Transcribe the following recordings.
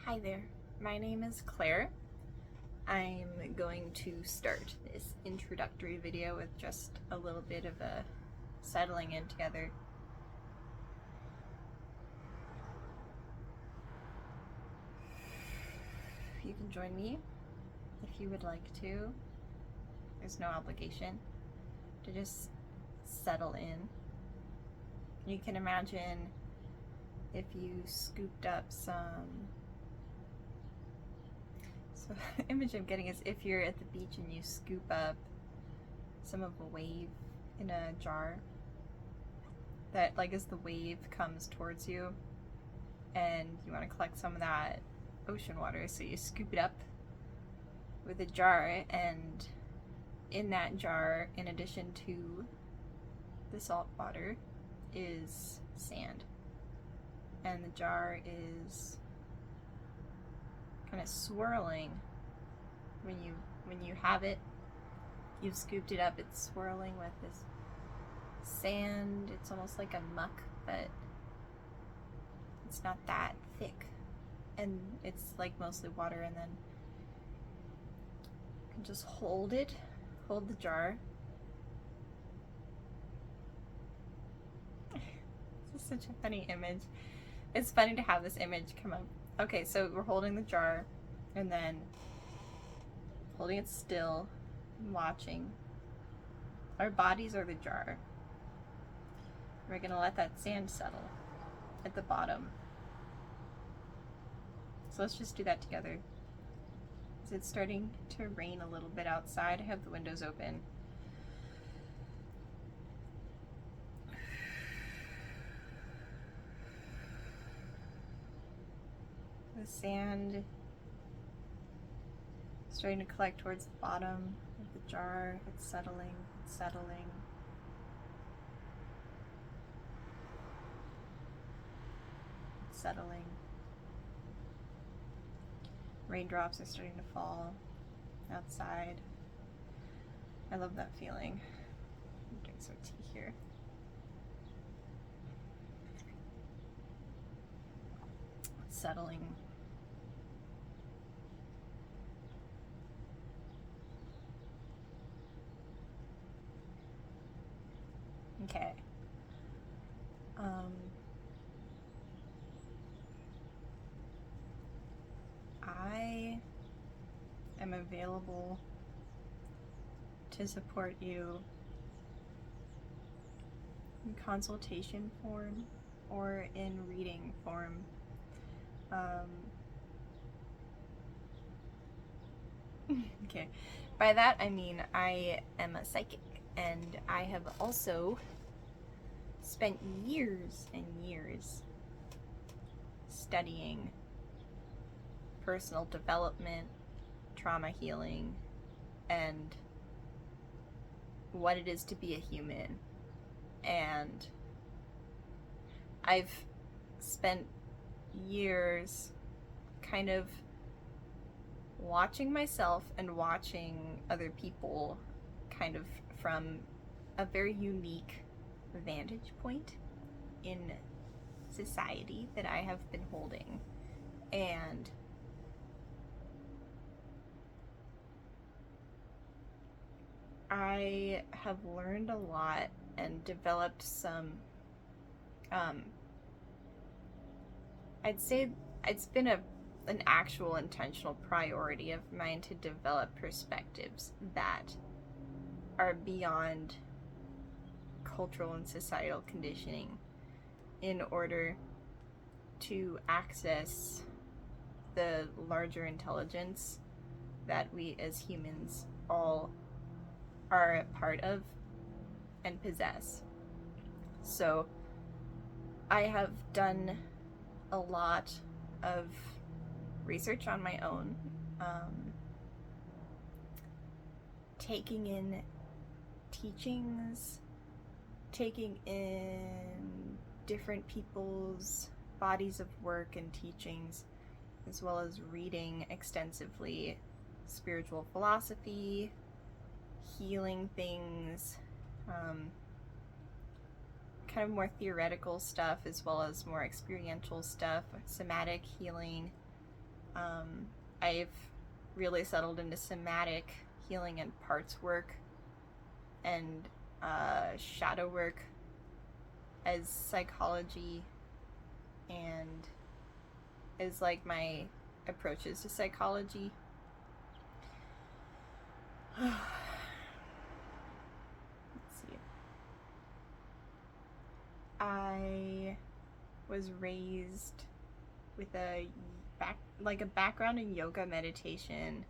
Hi there, my name is Claire. I'm going to start this introductory video with just a little bit of a settling in together. You can join me if you would like to. There's no obligation to just settle in. You can imagine if you scooped up some. So the image I'm getting is if you're at the beach and you scoop up some of a wave in a jar, that like as the wave comes towards you and you want to collect some of that ocean water, so you scoop it up with a jar, and in that jar, in addition to the salt water, is sand, and the jar is kind of swirling when you have it. You've scooped it up, it's swirling with this sand. It's almost like a muck, but it's not that thick, and it's like mostly water. And then you can just hold the jar. This is such a funny image. It's funny to have this image come up. Okay, so we're holding the jar and then holding it still and watching. Our bodies are the jar. We're gonna let that sand settle at the bottom. So let's just do that together. It's starting to rain a little bit outside. I have the windows open. The sand is starting to collect towards the bottom of the jar. It's settling, it's settling. It's settling. Raindrops are starting to fall outside. I love that feeling. I'm doing some tea here. It's settling. Okay. I am available to support you in consultation form or in reading form. Okay, by that I mean I am a psychic, and I have also spent years and years studying personal development, trauma healing, and what it is to be a human. And I've spent years kind of watching myself and watching other people kind of from a very unique vantage point in society that I have been holding. And I have learned a lot and developed some, I'd say it's been an actual intentional priority of mine to develop perspectives that are beyond cultural and societal conditioning in order to access the larger intelligence that we as humans all are a part of and possess. So I have done a lot of research on my own, taking in teachings, taking in different people's bodies of work and teachings, as well as reading extensively spiritual philosophy, healing things, kind of more theoretical stuff, as well as more experiential stuff, somatic healing, I've really settled into somatic healing and parts work and shadow work as psychology and as like my approaches to psychology. Let's see. I was raised with a background in yoga meditation,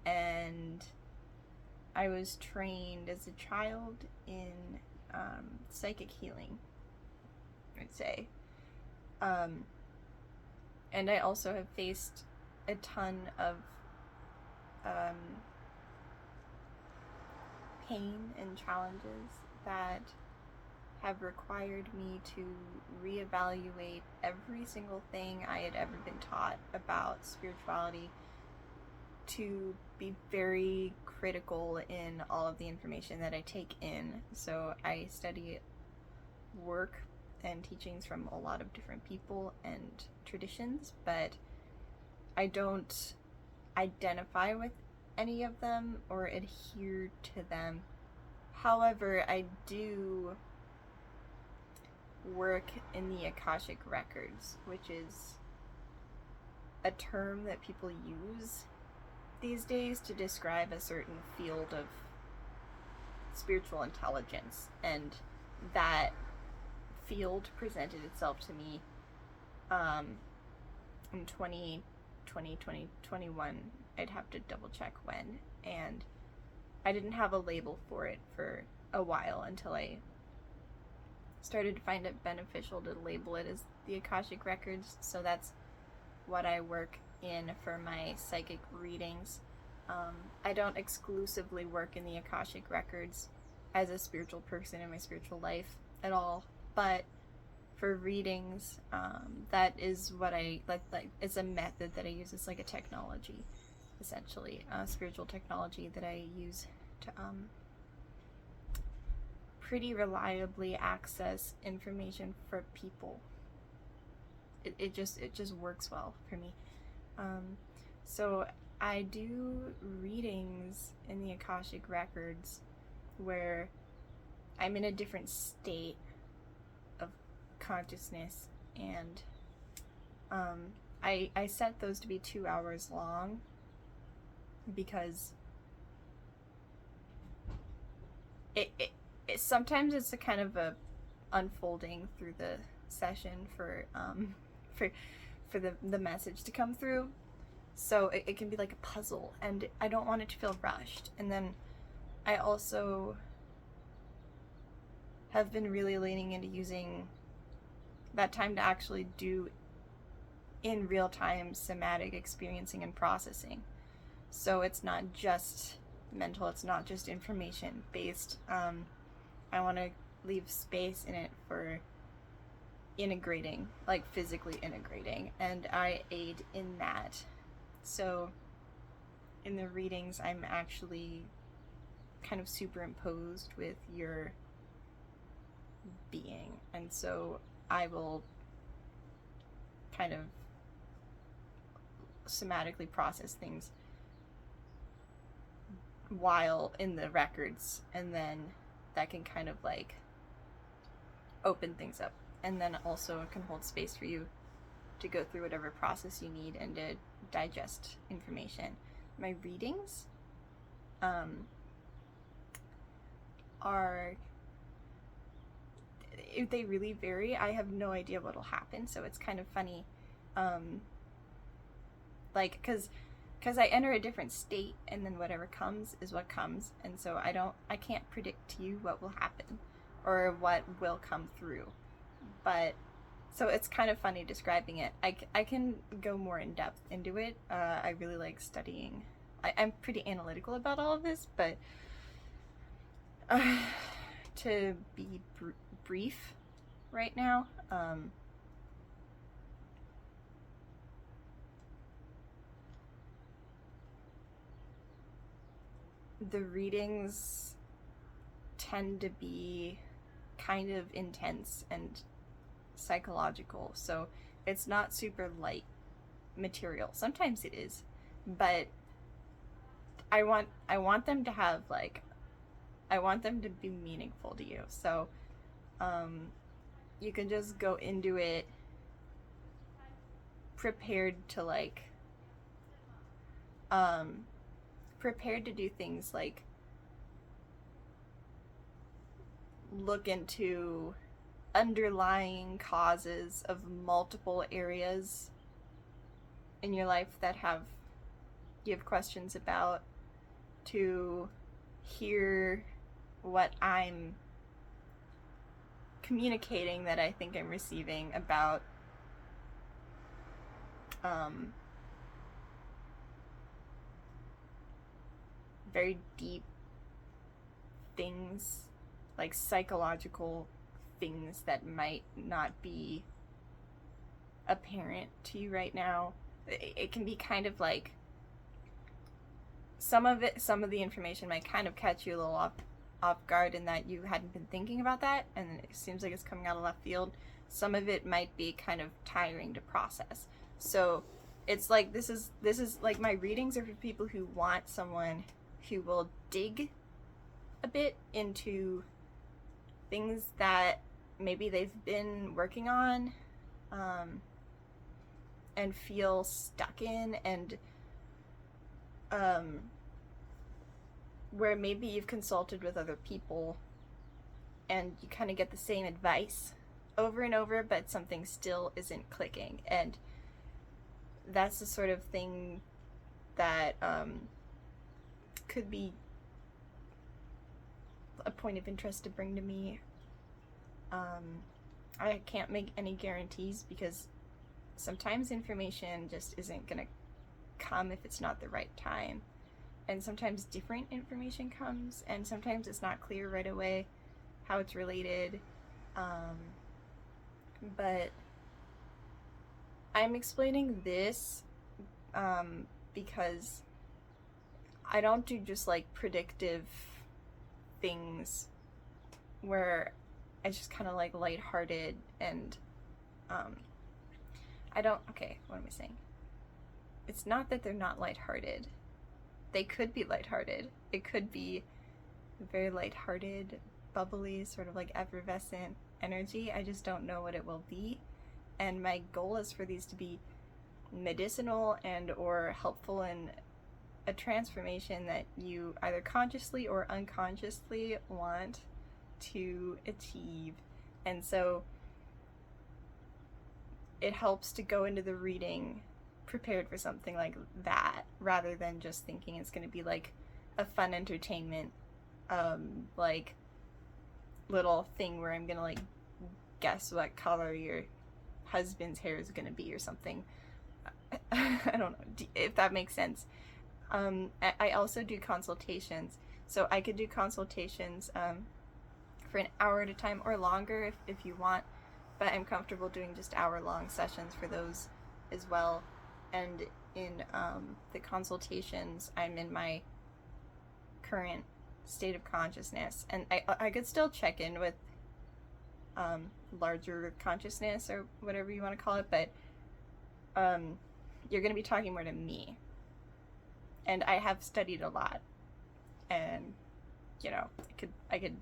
and I was trained as a child in psychic healing, I'd say. And I also have faced a ton of pain and challenges that have required me to reevaluate every single thing I had ever been taught about spirituality, to be very critical in all of the information that I take in. So I study work and teachings from a lot of different people and traditions, but I don't identify with any of them or adhere to them. However, I do work in the Akashic Records, which is a term that people use these days to describe a certain field of spiritual intelligence, and that field presented itself to me in 2020, 2021. I'd have to double check when, and I didn't have a label for it for a while until I started to find it beneficial to label it as the Akashic Records. So that's what I work in for my psychic readings. I don't exclusively work in the Akashic Records as a spiritual person in my spiritual life at all, but for readings, that is what I like. It's a method that I use. It's like a technology, essentially, spiritual technology that I use to pretty reliably access information for people. It just works well for me. So I do readings in the Akashic Records where I'm in a different state of consciousness, and I set those to be 2 hours long because it sometimes it's a kind of a unfolding through the session for the message to come through. So it can be like a puzzle, and I don't want it to feel rushed. And then I also have been really leaning into using that time to actually do in real time somatic experiencing and processing. So it's not just mental, it's not just information based. I want to leave space in it for integrating, like physically integrating, and I aid in that. So in the readings, I'm actually kind of superimposed with your being, and so I will kind of somatically process things while in the records, and then that can kind of like open things up, and then also it can hold space for you to go through whatever process you need and to digest information. My readings are, if they really vary, I have no idea what'll happen, so it's kind of funny, like because I enter a different state, and then whatever comes is what comes, and so I can't predict to you what will happen or what will come through. But so it's kind of funny describing it. I can go more in depth into it. I really like studying. I'm pretty analytical about all of this, but to be brief right now, the readings tend to be kind of intense and psychological, so it's not super light material. Sometimes it is, but I want them to have like, I want them to be meaningful to you. So you can just go into it prepared to like prepared to do things like look into underlying causes of multiple areas in your life that you have questions about, to hear what I'm communicating that I think I'm receiving about very deep things, like psychological things that might not be apparent to you right now. It can be kind of like some of the information might kind of catch you a little off guard in that you hadn't been thinking about that, and it seems like it's coming out of left field. Some of it might be kind of tiring to process. So it's like this is like, my readings are for people who want someone who will dig a bit into things that maybe they've been working on and feel stuck in, and where maybe you've consulted with other people and you kind of get the same advice over and over, but something still isn't clicking. And that's the sort of thing that could be a point of interest to bring to me. I can't make any guarantees, because sometimes information just isn't gonna come if it's not the right time, and sometimes different information comes, and sometimes it's not clear right away how it's related. But I'm explaining this because I don't do just like predictive things where it's just kind of like lighthearted, and I don't, okay, what am I saying? It's not that they're not lighthearted. They could be lighthearted. It could be very lighthearted, bubbly, sort of like effervescent energy. I just don't know what it will be. And my goal is for these to be medicinal and or helpful in a transformation that you either consciously or unconsciously want to achieve. And so it helps to go into the reading prepared for something like that, rather than just thinking it's going to be like a fun entertainment like little thing where I'm going to like guess what color your husband's hair is going to be or something. I don't know if that makes sense. I also do consultations, so I could do consultations for an hour at a time or longer if you want, but I'm comfortable doing just hour-long sessions for those as well. And in the consultations, I'm in my current state of consciousness, and I could still check in with larger consciousness or whatever you want to call it, but you're going to be talking more to me, and I have studied a lot, and you know, I could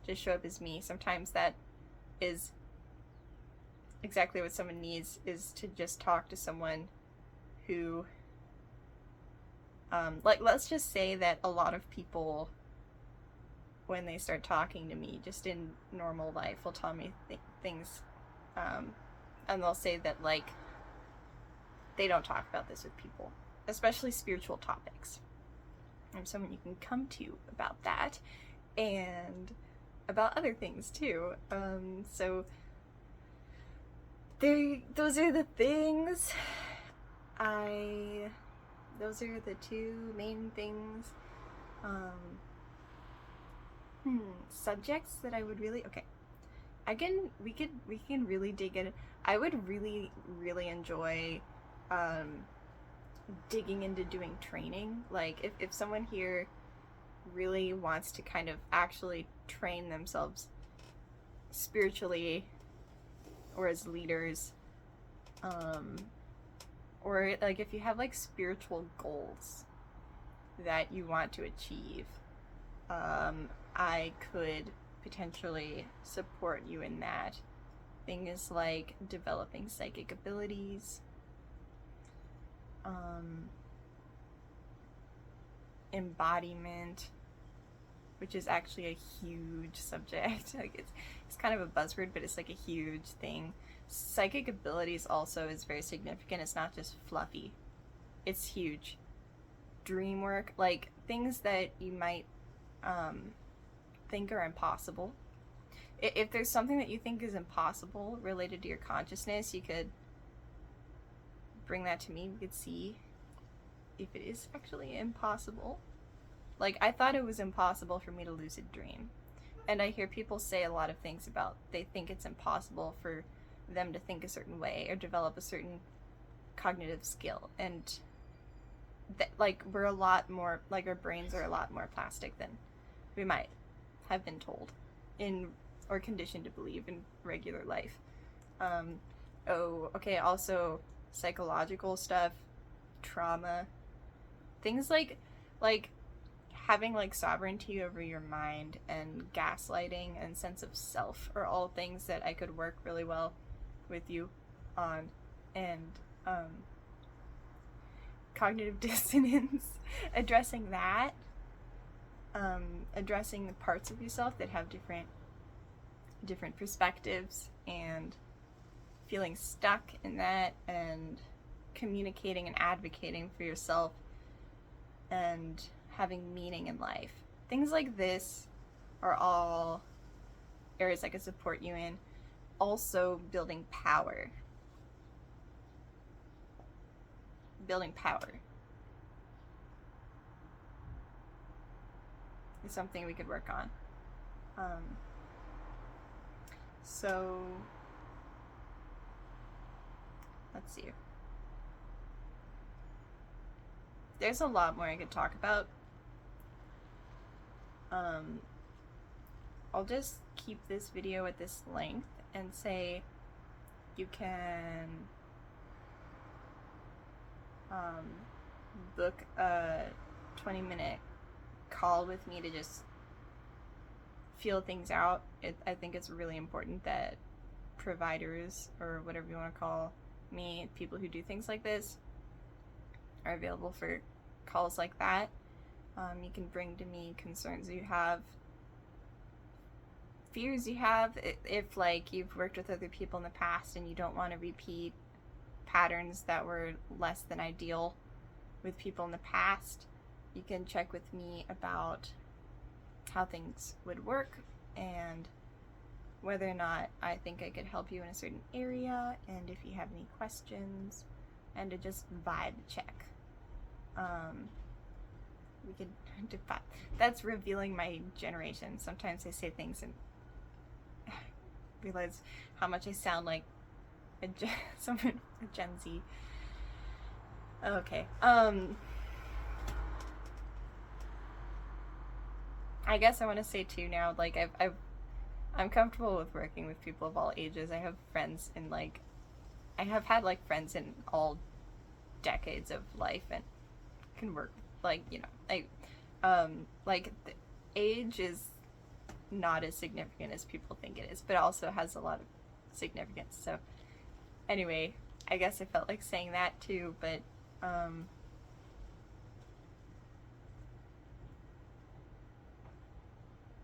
just show up as me. Sometimes that is exactly what someone needs, is to just talk to someone who like, let's just say that a lot of people, when they start talking to me just in normal life, will tell me things and they'll say that like they don't talk about this with people, especially spiritual topics. I'm someone you can come to about that, and about other things too. So those are the things. Those are the two main things. Subjects that I would really, okay. We can really dig in. I would really, really enjoy digging into doing training. Like if someone here really wants to kind of actually train themselves spiritually or as leaders, or like if you have like spiritual goals that you want to achieve, I could potentially support you in that. Things like developing psychic abilities, embodiment, which is actually a huge subject. Like it's kind of a buzzword, but it's like a huge thing. Psychic abilities also is very significant. It's not just fluffy. It's huge. Dream work, like things that you might think are impossible. If there's something that you think is impossible related to your consciousness, you could bring that to me. We could see if it is actually impossible. Like, I thought it was impossible for me to lucid dream. And I hear people say a lot of things about they think it's impossible for them to think a certain way or develop a certain cognitive skill. And like, we're a lot more, like, our brains are a lot more plastic than we might have been told in or conditioned to believe in regular life. Also psychological stuff, trauma, things like having like sovereignty over your mind and gaslighting and sense of self are all things that I could work really well with you on. And cognitive dissonance, addressing that, addressing the parts of yourself that have different perspectives and feeling stuck in that, and communicating and advocating for yourself and having meaning in life. Things like this are all areas I could support you in. Also, building power. Building power is something we could work on. So let's see. There's a lot more I could talk about. I'll just keep this video at this length and say you can book a 20-minute call with me to just feel things out. I think it's really important that providers, or whatever you want to call me, people who do things like this, are available for calls like that. You can bring to me concerns you have, fears you have, if like you've worked with other people in the past and you don't want to repeat patterns that were less than ideal with people in the past. You can check with me about how things would work and whether or not I think I could help you in a certain area, and if you have any questions, and to just vibe check. We could do that. That's revealing my generation. Sometimes I say things and realize how much I sound like a Gen Z. Okay. I guess I want to say too now, like I'm comfortable with working with people of all ages. I have friends in I have had friends in all decades of life and can work the age is not as significant as people think it is, but also has a lot of significance. So anyway, I guess I felt like saying that too, but